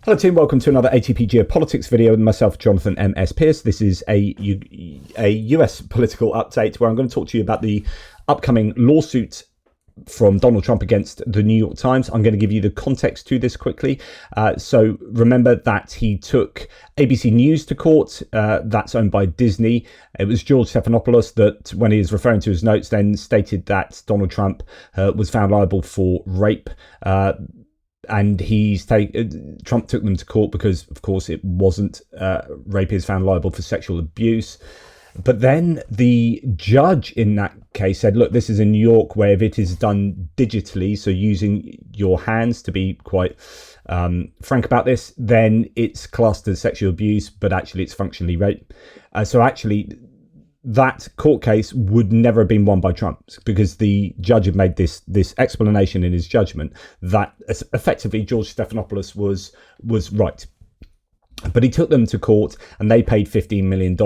Hello team, welcome to another ATP Geopolitics video with myself, Jonathan MS Pearce. This is a US political update where I'm going to talk to you about the upcoming lawsuit from Donald Trump against the New York Times. I'm going to give you the context to this quickly. So remember that he took ABC News to court. That's owned by Disney. It was George Stephanopoulos that, when he was referring to his notes, then stated that Donald Trump was found liable for rape. And Trump took them to court because, of course, it wasn't rape. He was found liable for sexual abuse. But then the judge in that case said, look, this is in New York where if it is done digitally, so using your hands, to be quite frank about this, then it's classed as sexual abuse, but actually it's functionally rape. So actually, that court case would never have been won by Trump because the judge had made this explanation in his judgment that effectively George Stephanopoulos was right. But he took them to court and they paid $15 million.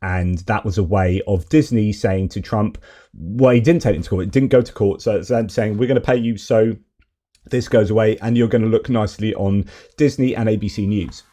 And that was a way of Disney saying to Trump, well, he didn't take it to court. It didn't go to court. So it's them saying, we're going to pay you so this goes away and you're going to look nicely on Disney and ABC News.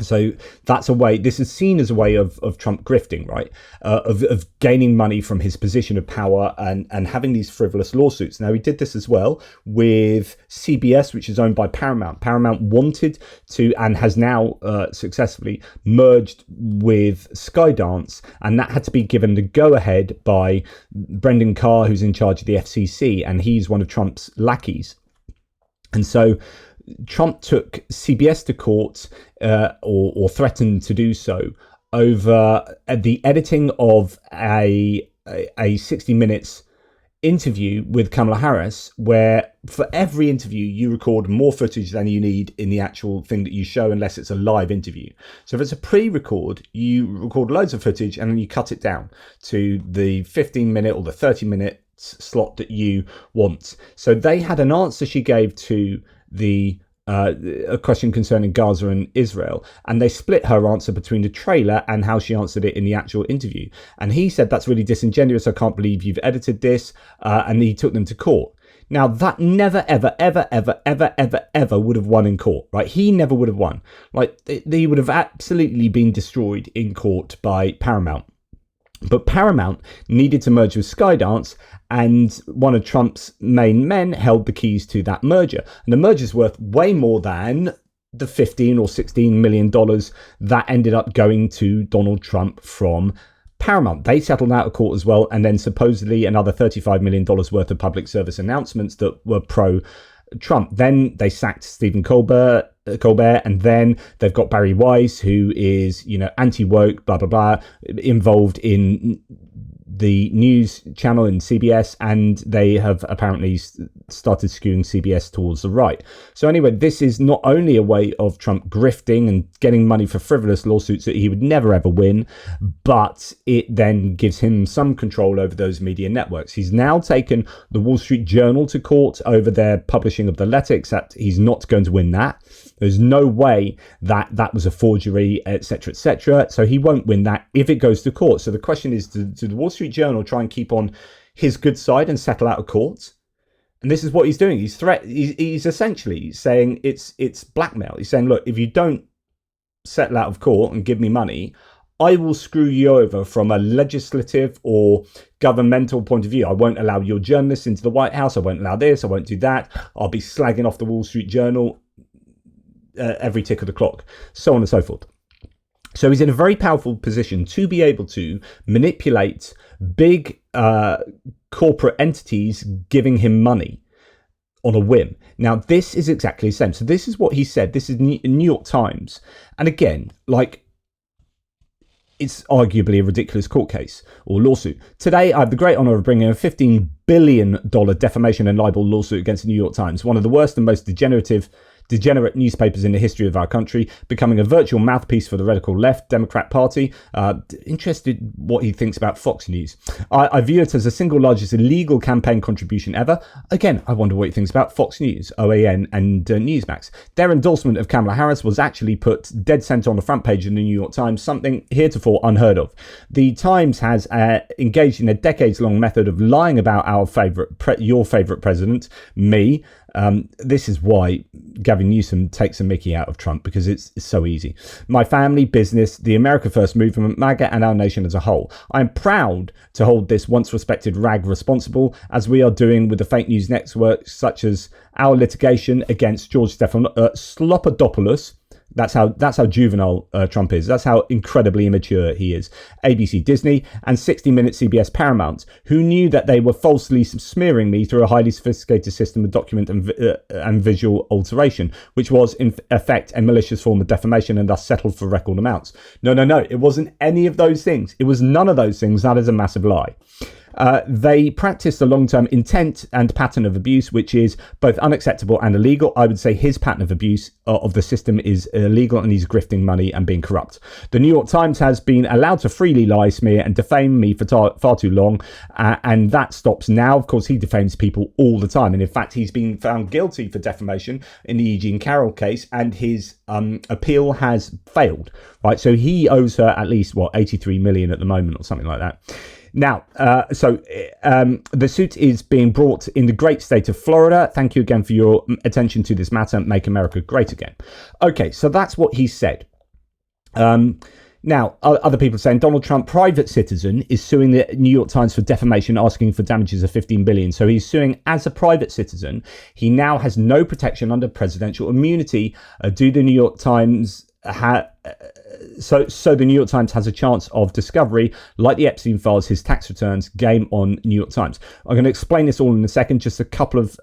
So that's a way, this is seen as a way of Trump grifting, right? Of gaining money from his position of power and having these frivolous lawsuits. Now, he did this as well with CBS, which is owned by Paramount. Paramount wanted to, and has now successfully merged with Skydance, and that had to be given the go-ahead by Brendan Carr, who's in charge of the FCC, and he's one of Trump's lackeys. And so Trump took CBS to court or threatened to do so over the editing of a 60 Minutes interview with Kamala Harris, where for every interview you record more footage than you need in the actual thing that you show unless it's a live interview. So if it's a pre-record, you record loads of footage and then you cut it down to the 15-minute or the 30-minute slot that you want. So they had an answer she gave to a question concerning Gaza and Israel, and they split her answer between the trailer and how she answered it in the actual interview. And he said, that's really disingenuous. I can't believe you've edited this. And he took them to court. Now, that never, ever, ever, ever, ever, ever, ever would have won in court, right? He never would have won. Like, they would have absolutely been destroyed in court by Paramount. But Paramount needed to merge with Skydance, and one of Trump's main men held the keys to that merger. And the merger's worth way more than the $15 or $16 million that ended up going to Donald Trump from Paramount. They settled out of court as well, and then supposedly another $35 million worth of public service announcements that were pro-Trump. Then they sacked Stephen Colbert, and then they've got Barry Weiss, who is, anti-woke, blah, blah, blah, involved in the news channel in CBS, and they have apparently started skewing CBS towards the right. So anyway, this is not only a way of Trump grifting and getting money for frivolous lawsuits that he would never ever win, but it then gives him some control over those media networks. He's now taken the Wall Street Journal to court over their publishing of the letter, except he's not going to win that. There's no way that was a forgery, etc., etc. So he won't win that if it goes to court. So the question is, do the Wall Street Journal try and keep on his good side and settle out of court? And this is what he's doing. He's essentially saying it's blackmail. He's saying, look, if you don't settle out of court and give me money, I will screw you over from a legislative or governmental point of view. I won't allow your journalists into the White House. I won't allow this. I won't do that. I'll be slagging off the Wall Street Journal every tick of the clock, so on and so forth. So he's in a very powerful position to be able to manipulate big corporate entities giving him money on a whim. Now, this is exactly the same. So this is what he said. This is New York Times. And again, it's arguably a ridiculous court case or lawsuit. Today, I have the great honor of bringing a $15 billion defamation and libel lawsuit against the New York Times, one of the worst and most degenerate newspapers in the history of our country, becoming a virtual mouthpiece for the radical left Democrat Party. Interested what he thinks about Fox News. I view it as the single largest illegal campaign contribution ever. Again, I wonder what he thinks about Fox News, OAN, and Newsmax. Their endorsement of Kamala Harris was actually put dead center on the front page of the New York Times, something heretofore unheard of. The Times has engaged in a decades-long method of lying about your favorite president, me, This is why Gavin Newsom takes a mickey out of Trump, because it's so easy. My family, business, the America First movement, MAGA, and our nation as a whole. I'm proud to hold this once respected rag responsible, as we are doing with the fake news networks such as our litigation against George Slopadopoulos. That's how juvenile Trump is. That's how incredibly immature he is. ABC, Disney, and 60 Minutes CBS Paramount, who knew that they were falsely smearing me through a highly sophisticated system of document and visual alteration, which was in effect a malicious form of defamation and thus settled for record amounts. No. It wasn't any of those things. It was none of those things. That is a massive lie. They practiced a long-term intent and pattern of abuse, which is both unacceptable and illegal. I would say his pattern of abuse of the system is illegal, and he's grifting money and being corrupt. The New York Times has been allowed to freely lie, smear and defame me for far too long, and that stops now. Of course, he defames people all the time, and in fact, he's been found guilty for defamation in the Eugene Carroll case, and his appeal has failed. Right, so he owes her at least 83 million at the moment, or something like that. Now, the suit is being brought in the great state of Florida. Thank you again for your attention to this matter. Make America great again. Okay, so that's what he said. Now, other people are saying Donald Trump, private citizen, is suing the New York Times for defamation, asking for damages of 15 billion. So he's suing as a private citizen. He now has no protection under presidential immunity. Do the New York Times so the New York Times has a chance of discovery, like the Epstein files, his tax returns. Game on New York Times. I'm going to explain this all in a second. Just a couple of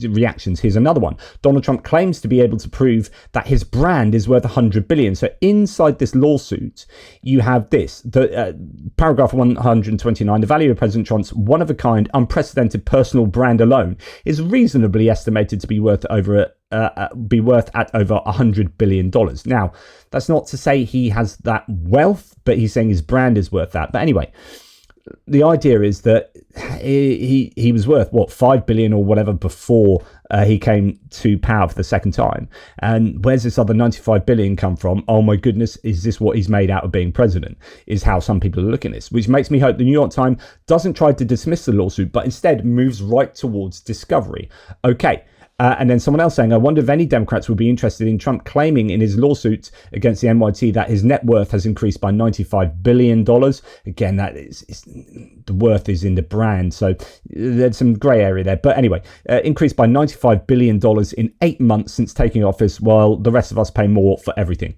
reactions. Here's another one. Donald Trump claims to be able to prove that his brand is worth 100 billion. So inside this lawsuit, you have this, the paragraph 129. The value of President Trump's one-of-a-kind, unprecedented personal brand alone is reasonably estimated to be worth at over $100 billion. Now, that's not to say he has that wealth, but he's saying his brand is worth that. But anyway, the idea is that he was worth 5 billion or whatever before he came to power for the second time. And where's this other 95 billion come from? Oh my goodness, is this what he's made out of being president? Is how some people are looking at this, which makes me hope the New York Times doesn't try to dismiss the lawsuit, but instead moves right towards discovery. Okay. And then someone else saying, I wonder if any Democrats would be interested in Trump claiming in his lawsuit against the NYT that his net worth has increased by $95 billion. Again, that is the worth is in the brand. So there's some grey area there. But anyway, increased by $95 billion in 8 months since taking office, while the rest of us pay more for everything.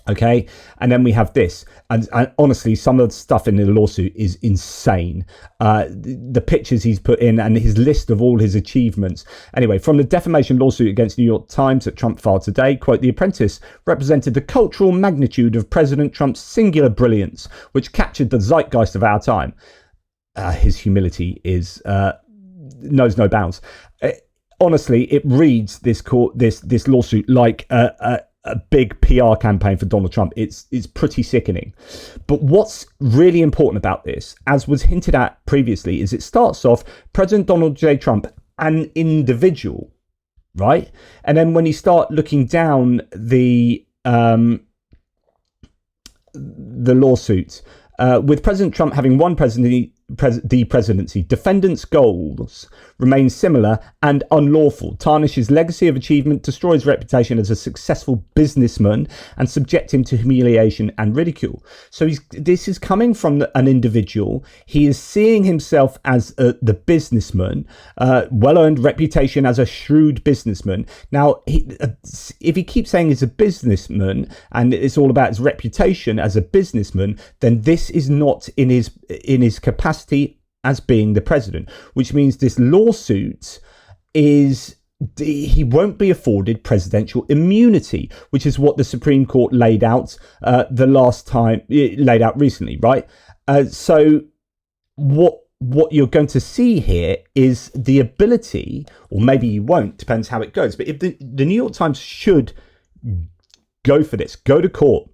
Okay, and then we have this, and honestly, some of the stuff in the lawsuit is insane. The pictures he's put in and his list of all his achievements. Anyway, from the defamation lawsuit against New York Times that Trump filed today, quote, The Apprentice represented the cultural magnitude of President Trump's singular brilliance, which captured the zeitgeist of our time. His humility is knows no bounds. Honestly, it reads this lawsuit like a big PR campaign for Donald Trump. It's pretty sickening. But what's really important about this, as was hinted at previously, is it starts off President Donald J. Trump, an individual, right? And then when you start looking down the lawsuit, with President Trump having won the presidency, defendants' goals remain similar and unlawful, tarnish his legacy of achievement, destroy his reputation as a successful businessman, and subject him to humiliation and ridicule. So this is coming from an individual. He is seeing himself as the businessman, well-earned reputation as a shrewd businessman. Now, if he keeps saying he's a businessman and it's all about his reputation as a businessman, then this is not in his capacity as being the president, which means this lawsuit is he won't be afforded presidential immunity, which is what the Supreme Court laid out recently, right? So what you're going to see here is the ability, or maybe you won't, depends how it goes, but if the New York Times should go for this, go to court,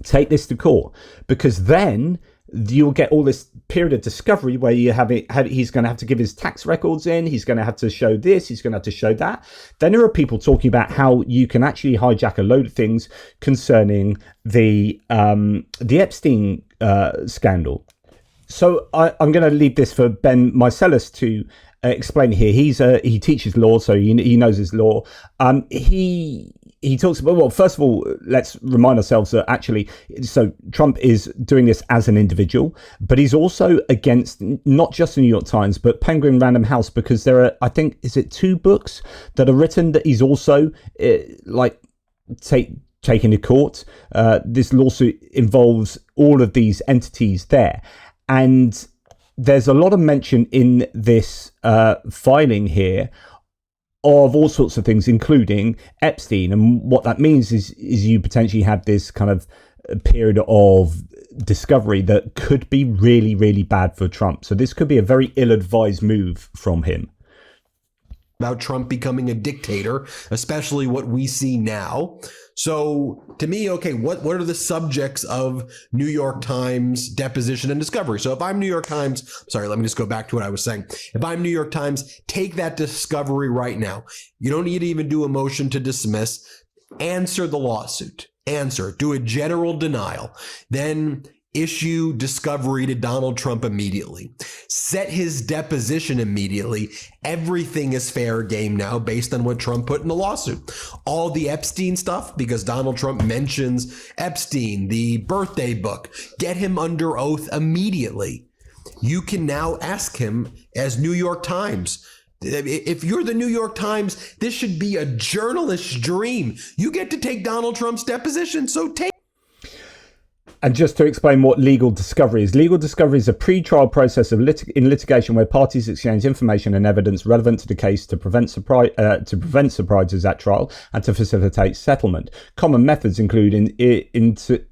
take this to court, because then you'll get all this period of discovery where he's going to have to give his tax records in, he's going to have to show this, he's going to have to show that. Then there are people talking about how you can actually hijack a load of things concerning the Epstein scandal. So I'm going to leave this for Ben Mycelis to explain here. He teaches law, so he knows his law. He talks about, well, first of all, let's remind ourselves that actually, so Trump is doing this as an individual, but he's also against not just the New York Times, but Penguin Random House, because there are, I think, is it 2 books that are written that he's also taking to court. This lawsuit involves all of these entities there. And there's a lot of mention in this filing here of all sorts of things, including Epstein. And what that means is you potentially have this kind of period of discovery that could be really, really bad for Trump. So this could be a very ill-advised move from him. About Trump becoming a dictator, especially what we see now. So to me, okay, what are the subjects of New York Times deposition and discovery? So if I'm New York Times, sorry, let me just go back to what I was saying. If I'm New York Times, take that discovery right now. You don't need to even do a motion to dismiss. Answer the lawsuit. Answer. Do a general denial. Then issue discovery to Donald Trump immediately. Set his deposition immediately. Everything is fair game now based on what Trump put in the lawsuit. All the Epstein stuff, because Donald Trump mentions Epstein, the birthday book, get him under oath immediately. You can now ask him as New York Times. If you're the New York Times, this should be a journalist's dream. You get to take Donald Trump's deposition, so take. And just to explain what legal discovery is a pre-trial process of in litigation where parties exchange information and evidence relevant to the case to prevent surprises at trial and to facilitate settlement. Common methods include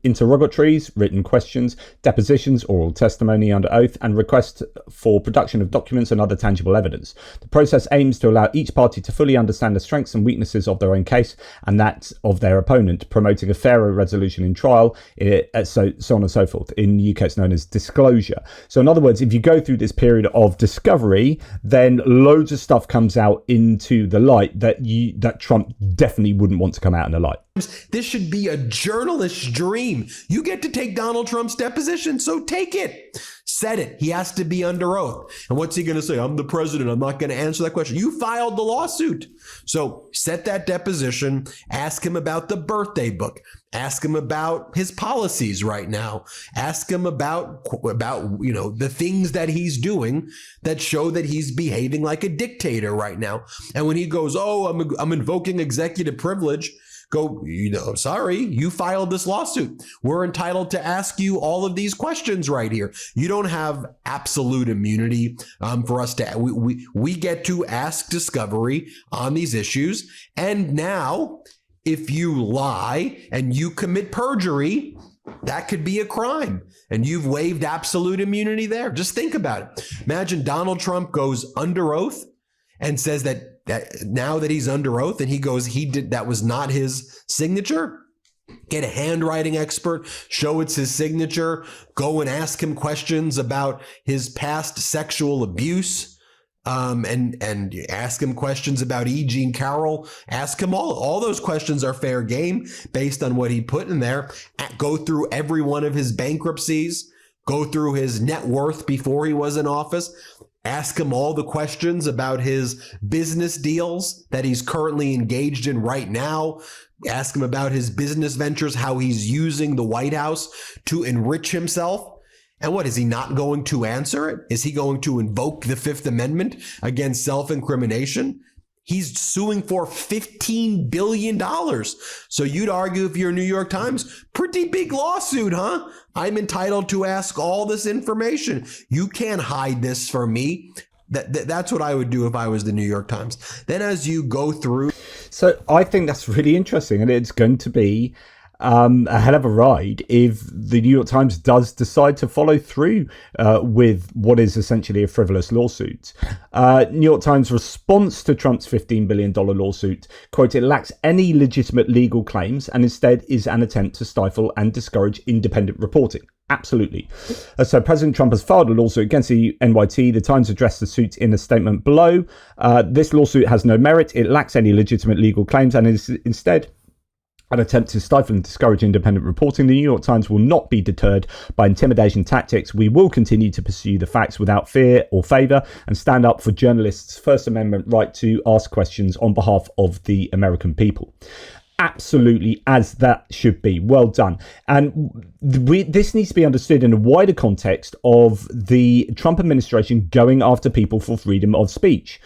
interrogatories, written questions, depositions, oral testimony under oath, and requests for production of documents and other tangible evidence. The process aims to allow each party to fully understand the strengths and weaknesses of their own case and that of their opponent, promoting a fairer resolution in trial. So on and so forth. In the UK, it's known as disclosure. So in other words, if you go through this period of discovery, then loads of stuff comes out into the light that Trump definitely wouldn't want to come out in the light. This should be a journalist's dream. You get to take Donald Trump's deposition, so take it. Set it. He has to be under oath. And what's he going to say? I'm the president. I'm not going to answer that question. You filed the lawsuit. So set that deposition. Ask him about the birthday book. Ask him about his policies right now. Ask him about the things that he's doing that show that he's behaving like a dictator right now. And when he goes, "Oh, I'm invoking executive privilege," go, sorry, you filed this lawsuit. We're entitled to ask you all of these questions right here. You don't have absolute immunity for us to, we get to ask discovery on these issues. And now, if you lie and you commit perjury, that could be a crime. And you've waived absolute immunity there. Just think about it. Imagine Donald Trump goes under oath and says that now that he's under oath and he goes, that was not his signature. Get a handwriting expert, show it's his signature, go and ask him questions about his past sexual abuse. And ask him questions about E. Jean Carroll. Ask him all those questions are fair game based on what he put in there. Go through every one of his bankruptcies. Go through his net worth before he was in office. Ask him all the questions about his business deals that he's currently engaged in right now. Ask him about his business ventures, how he's using the White House to enrich himself. And what, is he not going to answer it? Is he going to invoke the Fifth Amendment against self-incrimination? He's suing for $15 billion. So you'd argue, if you're New York Times, pretty big lawsuit, huh? I'm entitled to ask all this information. You can't hide this from me. That's what I would do if I was the New York Times. Then as you go through. So I think that's really interesting, and it's going to be a hell of a ride if the New York Times does decide to follow through with what is essentially a frivolous lawsuit. New York Times response to Trump's $15 billion lawsuit, quote, "It lacks any legitimate legal claims and instead is an attempt to stifle and discourage independent reporting." Absolutely. So President Trump has filed a lawsuit against the NYT. The Times addressed the suit in a statement below. This lawsuit has no merit. It lacks any legitimate legal claims and is instead an attempt to stifle and discourage independent reporting. The New York Times will not be deterred by intimidation tactics. We will continue to pursue the facts without fear or favour and stand up for journalists' First Amendment right to ask questions on behalf of the American people. Absolutely, as that should be. Well done. And this needs to be understood in a wider context of the Trump administration going after people for freedom of speech.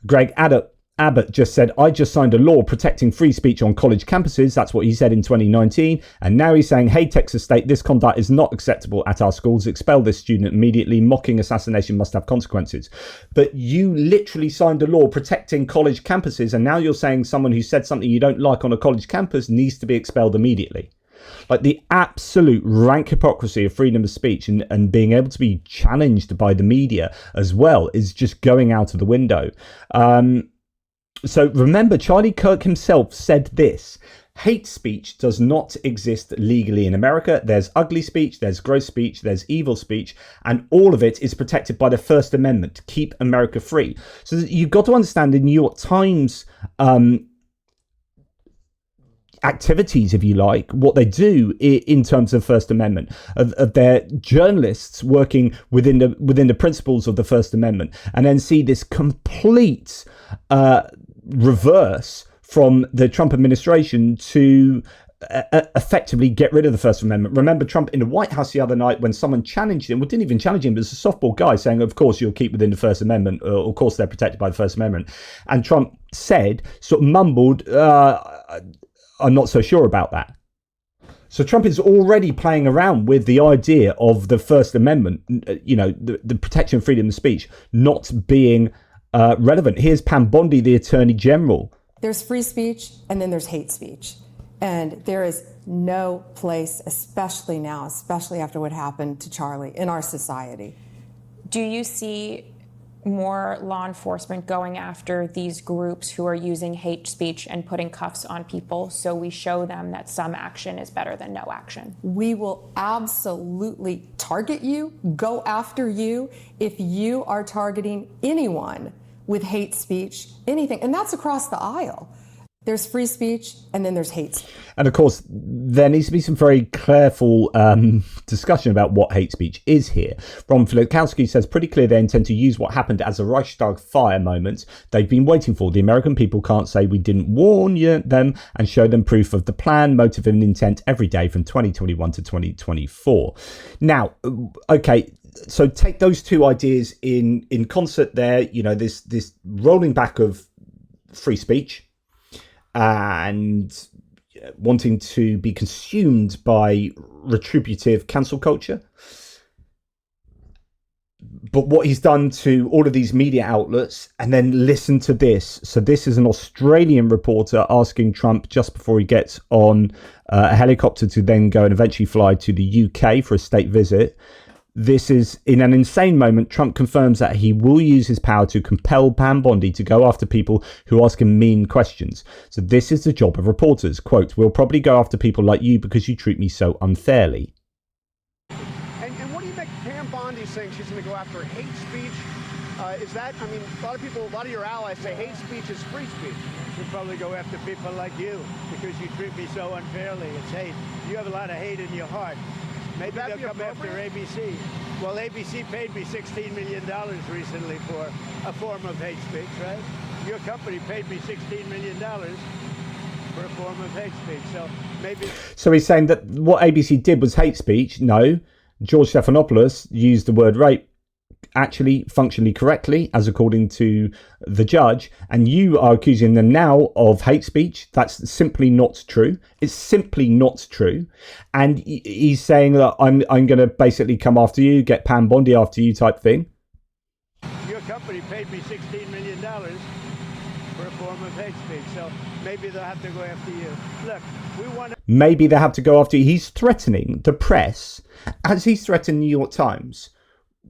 Greg Abbott just said, I just signed a law protecting free speech on college campuses. That's what he said in 2019. And now he's saying, hey, Texas State, this conduct is not acceptable at our schools. Expel this student immediately. Mocking assassination must have consequences. But you literally signed a law protecting college campuses. And now you're saying someone who said something you don't like on a college campus needs to be expelled immediately. Like the absolute rank hypocrisy of freedom of speech and being able to be challenged by the media as well is just going out of the window. So remember, Charlie Kirk himself said this: hate speech does not exist legally in America. There's ugly speech, there's gross speech, there's evil speech, and all of it is protected by the First Amendment to keep America free. So you've got to understand the New York Times activities, if you like, what they do in terms of First Amendment, of their journalists working within the principles of the First Amendment, and then see this complete reverse from the Trump administration to effectively get rid of the First Amendment. Remember Trump in the White House the other night when someone challenged him, well, didn't even challenge him, but it was a softball guy saying, of course you'll keep within the First Amendment, or of course they're protected by the First Amendment. And Trump said, sort of mumbled, I'm not so sure about that. So Trump is already playing around with the idea of the First Amendment, you know, the protection of freedom of speech not being relevant. Here's Pam Bondi, the Attorney General. There's free speech and then there's hate speech. And there is no place, especially now, especially after what happened to Charlie, in our society. Do you see more law enforcement going after these groups who are using hate speech and putting cuffs on people so we show them that some action is better than no action? We will absolutely target you, go after you, if you are targeting anyone with hate speech, anything. And that's across the aisle. There's free speech and then there's hate speech. And of course, there needs to be some very careful discussion about what hate speech is here. Ron Filikowski says pretty clear they intend to use what happened as a Reichstag fire moment they've been waiting for. The American people can't say we didn't warn them and show them proof of the plan, motive and intent every day from 2021 to 2024. Now, okay, so take those two ideas in concert there. You know, this rolling back of free speech and wanting to be consumed by retributive cancel culture. But what he's done to all of these media outlets, and then listen to this. So this is an Australian reporter asking Trump just before he gets on a helicopter to then go and eventually fly to the UK for a state visit. This is in an insane moment. Trump confirms that he will use his power to compel Pam Bondi to go after people who ask him mean questions. So this is the job of reporters. Quote, we'll probably go after people like you because you treat me so unfairly. And what do you make Pam Bondi saying she's going to go after hate speech? Is that, I mean, a lot of your allies say hate speech is free speech. She'll probably go after people like you because you treat me so unfairly. It's hate. You have a lot of hate in your heart. Maybe they'll come after ABC. Well, ABC paid me $16 million recently for a form of hate speech, right? Your company paid me $16 million for a form of hate speech. So maybe. So he's saying that what ABC did was hate speech. No, George Stephanopoulos used the word rape actually functionally correctly, as according to the judge, and you are accusing them now of hate speech. That's simply not true. It's simply not true. And he's saying that I'm going to basically come after you, get Pam Bondi after you type thing. Your company paid me $16 million for a form of hate speech, so maybe they'll have to go after you. Look, we want to... Maybe they have to go after you. He's threatening the press, as he's threatened New York Times,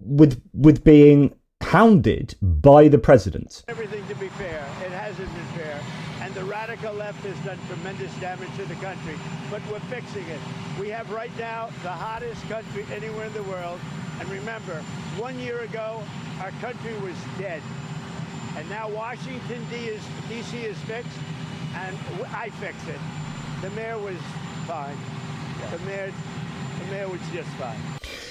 with being hounded by the president. Everything to be fair. It hasn't been fair. And the radical left has done tremendous damage to the country. But we're fixing it. We have right now the hottest country anywhere in the world. And remember, 1 year ago, our country was dead. And now Washington, D.C. is fixed, and I fix it. The mayor was fine. The mayor was just fine.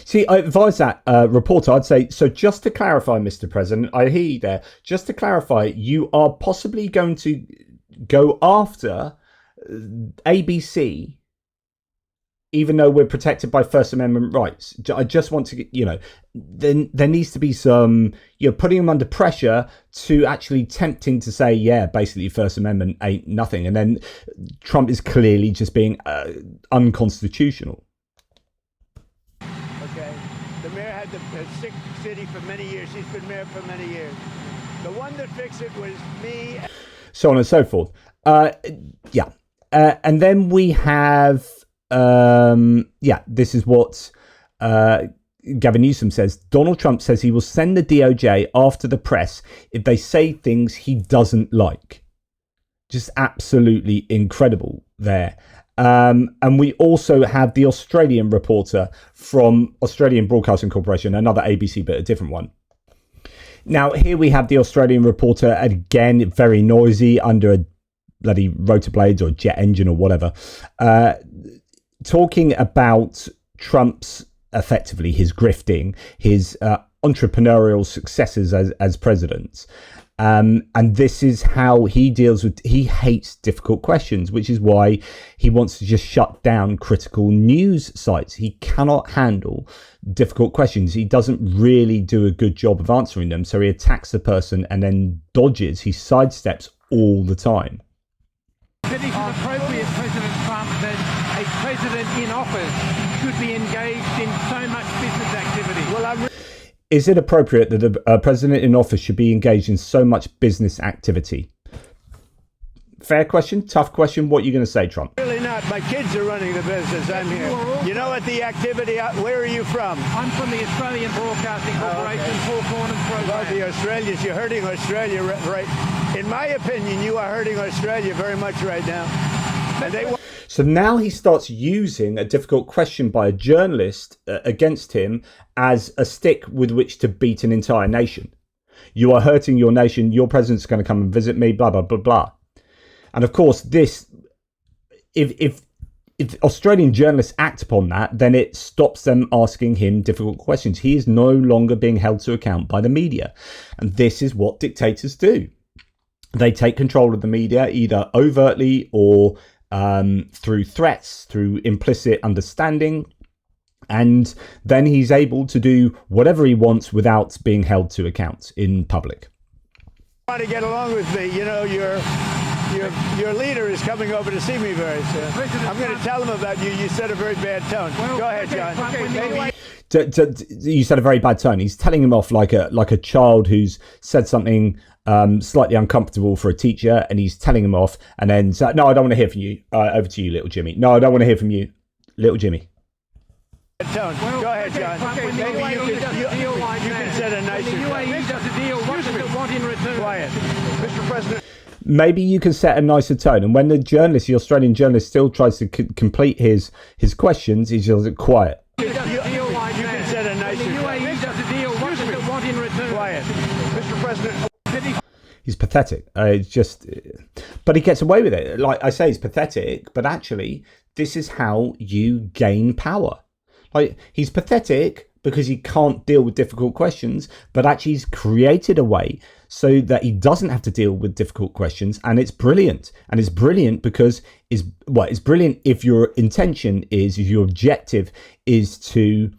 See, I advise that reporter, I'd say, so just to clarify, Mr. President, I hear you there. Just to clarify, you are possibly going to go after ABC, even though we're protected by First Amendment rights. I just want to get, then there needs to be some, you're putting them under pressure to actually tempting to say, yeah, basically First Amendment ain't nothing. And then Trump is clearly just being unconstitutional. Okay. The mayor had the sick city for many years. He's been mayor for many years. The one that fixed it was me. So on and so forth. And then we have, this is what Gavin Newsom says. Donald Trump says he will send the DOJ after the press if they say things he doesn't like. Just absolutely incredible there. And we also have the Australian reporter from Australian Broadcasting Corporation, another ABC, but a different one. Now, here we have the Australian reporter, again, very noisy under a bloody rotor blades or jet engine or whatever, talking about Trump's, effectively, his grifting, his entrepreneurial successes as president. And this is how he deals with, he hates difficult questions, which is why he wants to just shut down critical news sites. He cannot handle difficult questions. He doesn't really do a good job of answering them. So he attacks the person and then dodges. He sidesteps all the time. But is it appropriate, President Trump, that a president in office should be engaged in so much business activity? Well, is it appropriate that a president in office should be engaged in so much business activity? Fair question, tough question. What are you going to say, Trump? Really not. My kids are running the business. I'm here. You know what the activity, where are you from? I'm from the Australian Broadcasting Corporation, Four Corners program. Well, the Australians, you're hurting Australia, right? In my opinion, you are hurting Australia very much right now. And they So now he starts using a difficult question by a journalist against him as a stick with which to beat an entire nation. You are hurting your nation. Your president's going to come and visit me, blah, blah, blah, blah. And of course, this, if Australian journalists act upon that, then it stops them asking him difficult questions. He is no longer being held to account by the media. And this is what dictators do. They take control of the media, either overtly or through threats, through implicit understanding, and then he's able to do whatever he wants without being held to account in public. Want to get along with me? You know, your leader is coming over to see me very soon. I'm going to tell him about you. You set a very bad tone. Go ahead, John. You said a very bad tone. He's telling him off like a child who's said something slightly uncomfortable for a teacher, and he's telling him off, and then so, no, I don't want to hear from you. Over to you, little Jimmy. No, I don't want to hear from you, little Jimmy. Tone. Go ahead, John. Maybe you can set a nicer tone. UAE does a deal. What does it want in return? Quiet. Mr. President. Maybe you can set a nicer tone. And when the Australian journalist still tries to complete his questions, he's just quiet. You can set a nicer tone. UAE does a deal. What does it want in return? Quiet. Mr. President. He's pathetic. But he gets away with it. Like I say, he's pathetic, but actually, this is how you gain power. Like, he's pathetic because he can't deal with difficult questions, but actually he's created a way so that he doesn't have to deal with difficult questions, and it's brilliant. And it's brilliant because it's brilliant if your intention is, if your objective is to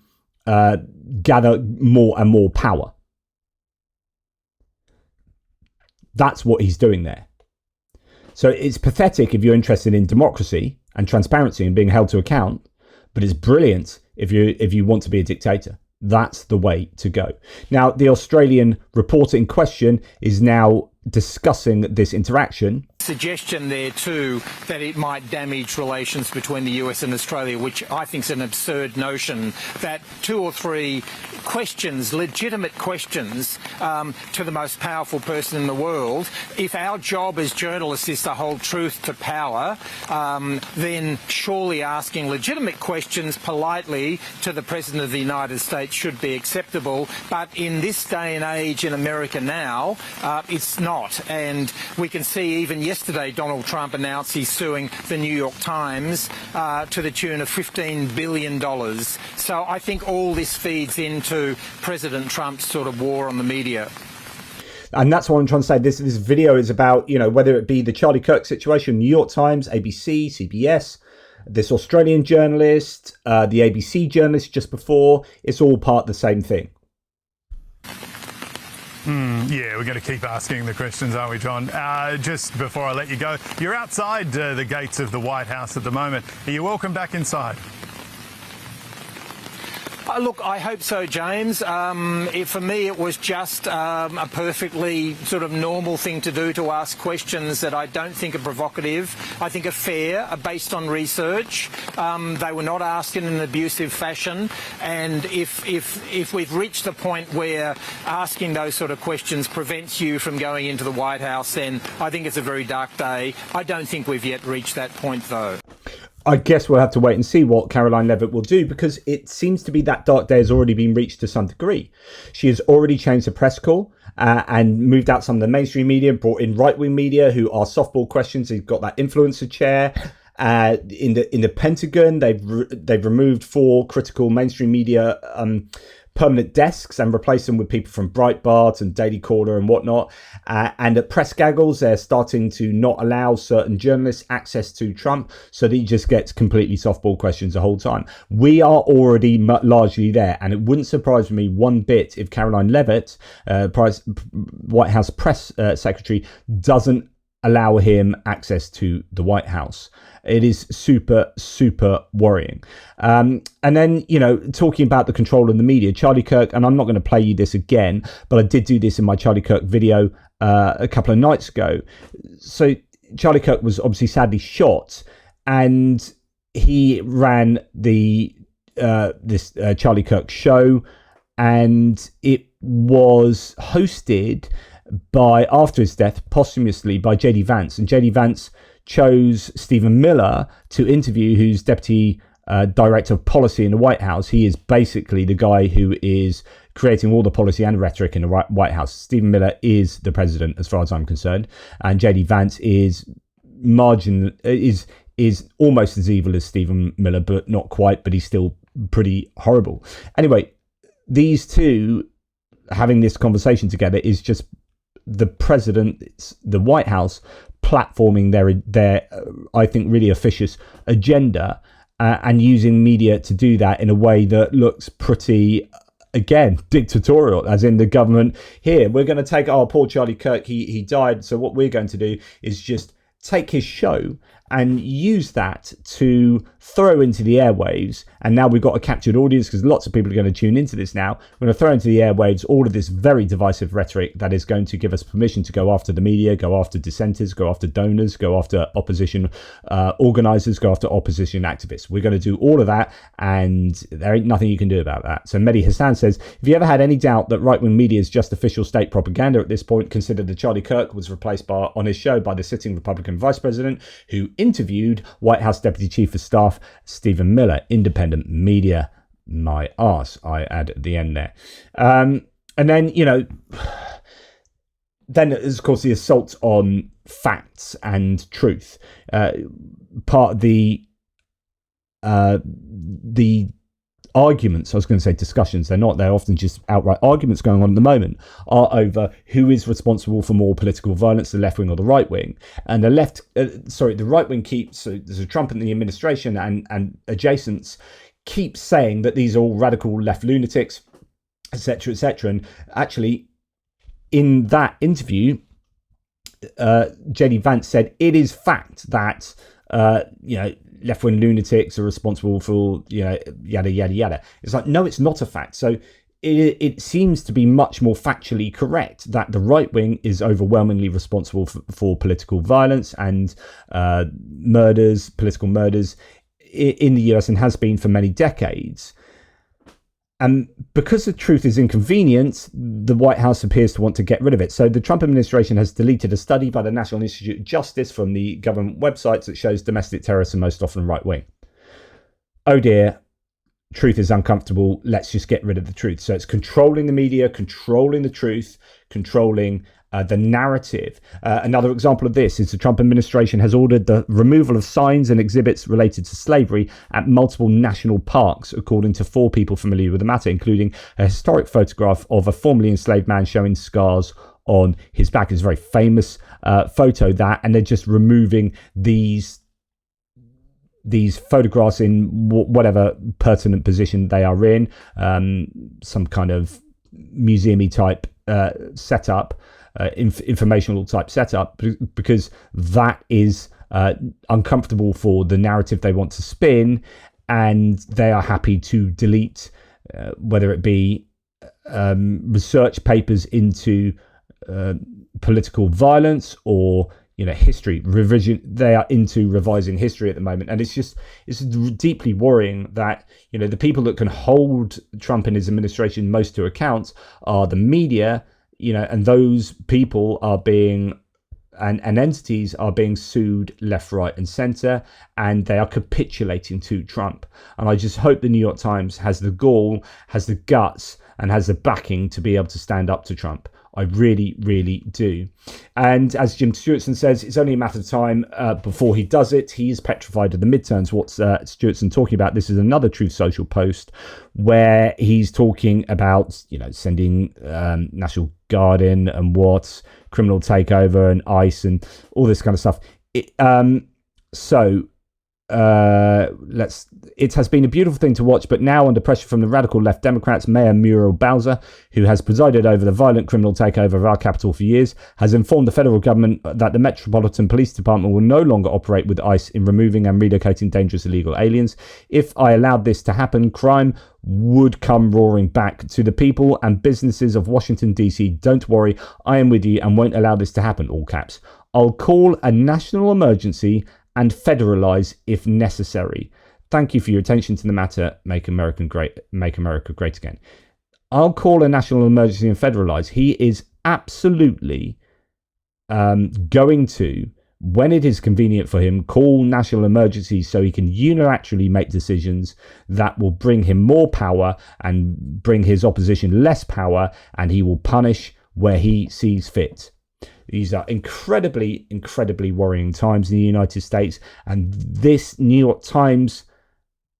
gather more and more power. That's what he's doing there. So it's pathetic if you're interested in democracy and transparency and being held to account, but it's brilliant if you want to be a dictator. That's the way to go. Now, the Australian reporter in question is now discussing this interaction. Suggestion there too that it might damage relations between the US and Australia, which I think is an absurd notion, that 2 or 3 questions, legitimate questions, to the most powerful person in the world, if our job as journalists is to hold truth to power, then surely asking legitimate questions politely to the President of the United States should be acceptable. But in this day and age in America now, it's not. And we can see even yesterday Donald Trump announced he's suing the New York Times to the tune of $15 billion. So I think all this feeds into President Trump's sort of war on the media. And that's what I'm trying to say. This video is about, whether it be the Charlie Kirk situation, New York Times, ABC, CBS, this Australian journalist, the ABC journalist just before, it's all part of the same thing. Yeah, we're going to keep asking the questions, aren't we, John? Just before I let you go, you're outside the gates of the White House at the moment. Are you welcome back inside? Look, I hope so, James. For me, it was just a perfectly sort of normal thing to do, to ask questions that I don't think are provocative. I think are fair, are based on research. They were not asked in an abusive fashion. And if we've reached the point where asking those sort of questions prevents you from going into the White House, then I think it's a very dark day. I don't think we've yet reached that point, though. I guess we'll have to wait and see what Caroline Leavitt will do, because it seems to be that dark day has already been reached to some degree. She has already changed the press call and moved out some of the mainstream media, brought in right-wing media who are softball questions. They've got that influencer chair. In the Pentagon, they've removed 4 critical mainstream media permanent desks and replaced them with people from Breitbart and Daily Caller and whatnot. And at press gaggles, they're starting to not allow certain journalists access to Trump, so that he just gets completely softball questions the whole time. We are already largely there, and it wouldn't surprise me one bit if Caroline Leavitt, White House press secretary, doesn't allow him access to the White House. It is super, super worrying. And then, talking about the control of the media, Charlie Kirk, and I'm not going to play you this again, but I did do this in my Charlie Kirk video a couple of nights ago. So Charlie Kirk was obviously sadly shot, and he ran the this Charlie Kirk show, and it was hosted after his death posthumously by JD Vance, and JD Vance chose Stephen Miller to interview, who's deputy director of policy in the White House. He is basically the guy who is creating all the policy and rhetoric in the White House. Stephen Miller is the president, as far as I'm concerned, and JD Vance is almost as evil as Stephen Miller, but not quite. But he's still pretty horrible. Anyway, these two having this conversation together is just the president, the White House, platforming their I think really officious agenda, and using media to do that in a way that looks pretty, again, dictatorial, as in the government, here, we're going to take, poor Charlie Kirk, he died, so what we're going to do is just take his show and use that to throw into the airwaves. And now we've got a captured audience, because lots of people are going to tune into this now. We're going to throw into the airwaves all of this very divisive rhetoric that is going to give us permission to go after the media, go after dissenters, go after donors, go after opposition organisers, go after opposition activists. We're going to do all of that, and there ain't nothing you can do about that. So Mehdi Hassan says, if you ever had any doubt that right-wing media is just official state propaganda at this point, consider that Charlie Kirk was replaced on his show by the sitting Republican vice president, who interviewed White House Deputy Chief of Staff Stephen Miller. Independent media, my arse, I add at the end there. And then, then there's, of course, the assault on facts and truth. Part of the arguments, I was going to say discussions, they're not, they're often just outright arguments going on at the moment, are over who is responsible for more political violence, the left wing or the right wing. And the right wing keeps, so there's a Trump and the administration and adjacents keep saying that these are all radical left lunatics, etc., etc. And actually, in that interview, JD Vance said it is fact that left-wing lunatics are responsible for, yada, yada, yada. It's like, no, it's not a fact. So it seems to be much more factually correct that the right wing is overwhelmingly responsible for political violence and political murders in the US, and has been for many decades. And because the truth is inconvenient, the White House appears to want to get rid of it. So the Trump administration has deleted a study by the National Institute of Justice from the government websites that shows domestic terrorists are most often right wing. Oh dear, truth is uncomfortable. Let's just get rid of the truth. So it's controlling the media, controlling the truth, controlling the narrative. Another example of this is the Trump administration has ordered the removal of signs and exhibits related to slavery at multiple national parks, according to 4 people familiar with the matter, including a historic photograph of a formerly enslaved man showing scars on his back. It's a very famous photo, that, and they're just removing these photographs in whatever pertinent position they are in, some kind of museum-y type setup, informational type setup, because that is uncomfortable for the narrative they want to spin, and they are happy to delete whether it be research papers into political violence or history revision. They are into revising history at the moment, and it's deeply worrying that the people that can hold Trump and his administration most to account are the media, and those people are being and entities are being sued left, right, and center, and they are capitulating to Trump. And I just hope the New York Times has the gall, has the guts, and has the backing to be able to stand up to Trump. I really, really do. And as Jim Stewartson says, it's only a matter of time before he does it. He is petrified of the midterms. What's Stewartson talking about? This is another Truth Social post where he's talking about, sending National Guard in and what, criminal takeover and ICE and all this kind of stuff. It has been a beautiful thing to watch, but now under pressure from the radical left Democrats, Mayor Muriel Bowser, who has presided over the violent criminal takeover of our capital for years, has informed the federal government that the Metropolitan Police Department will no longer operate with ICE in removing and relocating dangerous illegal aliens. If I allowed this to happen, crime would come roaring back. To the people and businesses of Washington, D.C., don't worry, I am with you and won't allow this to happen, all caps. I'll call a national emergency and federalize if necessary. Thank you for your attention to the matter. Make America great again. I'll call a national emergency and federalize. He is absolutely going to, when it is convenient for him, call national emergencies so he can unilaterally make decisions that will bring him more power and bring his opposition less power, and he will punish where he sees fit. These are incredibly, incredibly worrying times in the United States, and this New York Times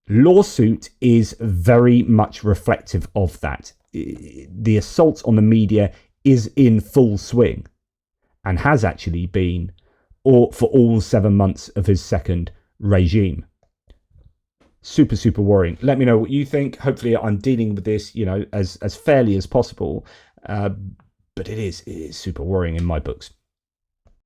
lawsuit is very much reflective of that. The assault on the media is in full swing and has actually been for all 7 months of his second regime. Super, super worrying. Let me know what you think. Hopefully I'm dealing with this, as fairly as possible. But it is super worrying in my books.